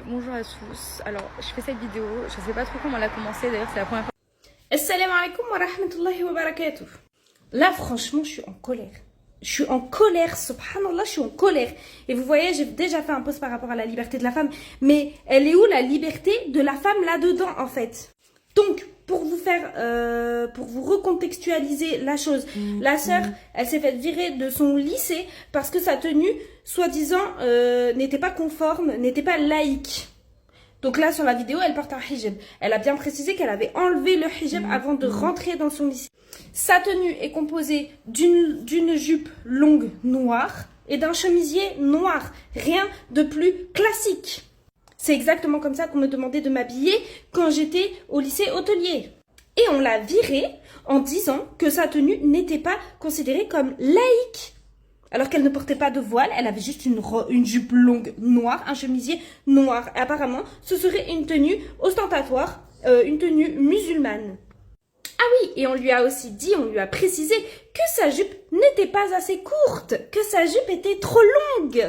Bonjour à tous. Alors, je fais cette vidéo, je sais pas trop comment elle a commencé, d'ailleurs c'est la première fois. Assalamu alaikum wa rahmatullahi wa barakatuh. Là, franchement, je suis en colère. Je suis en colère, subhanallah, je suis en colère. Et vous voyez, j'ai déjà fait un post par rapport à la liberté de la femme. Mais elle est où la liberté de la femme là-dedans, en fait? Donc, pour vous recontextualiser la chose, la sœur, elle s'est fait virer de son lycée parce que sa tenue, soi-disant, n'était pas conforme, n'était pas laïque. Donc là, sur la vidéo, elle porte un hijab. Elle a bien précisé qu'elle avait enlevé le hijab avant de rentrer dans son lycée. Sa tenue est composée d'une jupe longue noire et d'un chemisier noir. Rien de plus classique. C'est exactement comme ça qu'on me demandait de m'habiller quand j'étais au lycée hôtelier. Et on l'a virée en disant que sa tenue n'était pas considérée comme laïque. Alors qu'elle ne portait pas de voile, elle avait juste une jupe longue noire, un chemisier noir. Et apparemment, ce serait une tenue ostentatoire, une tenue musulmane. Ah oui, et on lui a aussi dit, on lui a précisé que sa jupe n'était pas assez courte, que sa jupe était trop longue.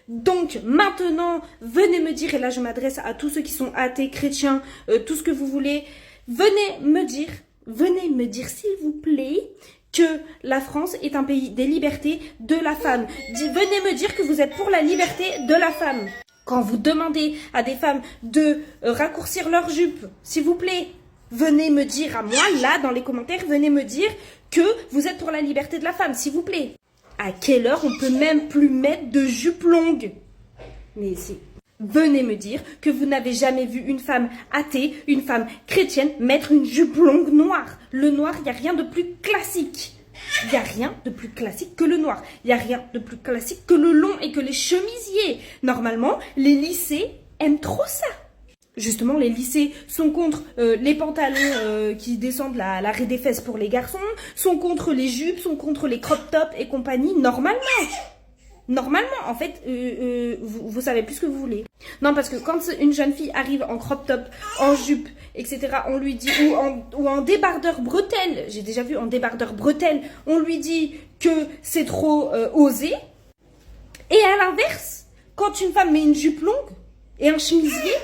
Donc maintenant, venez me dire, et là je m'adresse à tous ceux qui sont athées, chrétiens, tout ce que vous voulez, venez me dire s'il vous plaît, que la France est un pays des libertés de la femme. Venez me dire que vous êtes pour la liberté de la femme. Quand vous demandez à des femmes de raccourcir leur jupe, s'il vous plaît, venez me dire à moi, là, dans les commentaires, venez me dire que vous êtes pour la liberté de la femme, s'il vous plaît. À quelle heure on peut même plus mettre de jupe longue? Mais c'est... Venez me dire que vous n'avez jamais vu une femme athée, une femme chrétienne mettre une jupe longue noire. Le noir, il n'y a rien de plus classique. Il n'y a rien de plus classique que le noir. Il n'y a rien de plus classique que le long et que les chemisiers. Normalement, les lycées aiment trop ça. Justement, les lycées sont contre les pantalons qui descendent la raie des fesses pour les garçons, sont contre les jupes, sont contre les crop tops et compagnie, normalement. Normalement, en fait, vous savez plus ce que vous voulez. Non, parce que quand une jeune fille arrive en crop top, en jupe, etc., on lui dit, ou en débardeur bretelle, j'ai déjà vu en débardeur bretelle, on lui dit que c'est trop osé. Et à l'inverse, quand une femme met une jupe longue et un chemisier,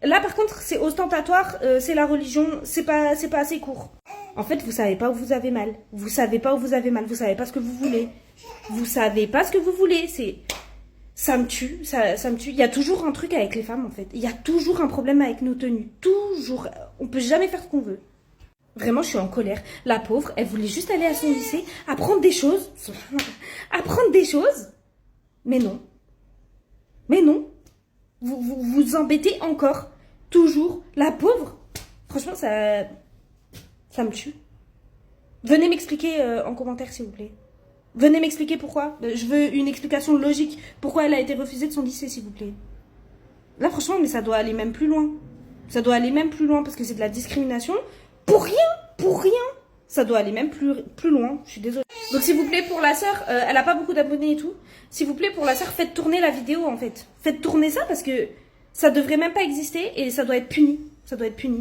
là par contre c'est ostentatoire, c'est la religion, c'est pas assez court. En fait, vous savez pas où vous avez mal. Vous savez pas où vous avez mal. Vous savez pas ce que vous voulez. Vous savez pas ce que vous voulez. Ça me tue. Ça me tue. Il y a toujours un truc avec les femmes, en fait. Il y a toujours un problème avec nos tenues. Toujours. On peut jamais faire ce qu'on veut. Vraiment, je suis en colère. La pauvre, elle voulait juste aller à son lycée, apprendre des choses. Apprendre des choses. Mais non. Mais non. Vous embêtez encore. Toujours. La pauvre. Franchement, ça me tue. Venez m'expliquer en commentaire, s'il vous plaît. Venez m'expliquer pourquoi. Je veux une explication logique. Pourquoi elle a été refusée de son lycée, s'il vous plaît. Là, franchement, mais ça doit aller même plus loin. Ça doit aller même plus loin parce que c'est de la discrimination. Pour rien. Pour rien. Ça doit aller même plus loin. Je suis désolée. Donc, s'il vous plaît, pour la sœur, elle a pas beaucoup d'abonnés et tout. S'il vous plaît, pour la sœur, faites tourner la vidéo, en fait. Faites tourner ça parce que ça devrait même pas exister et ça doit être puni. Ça doit être puni.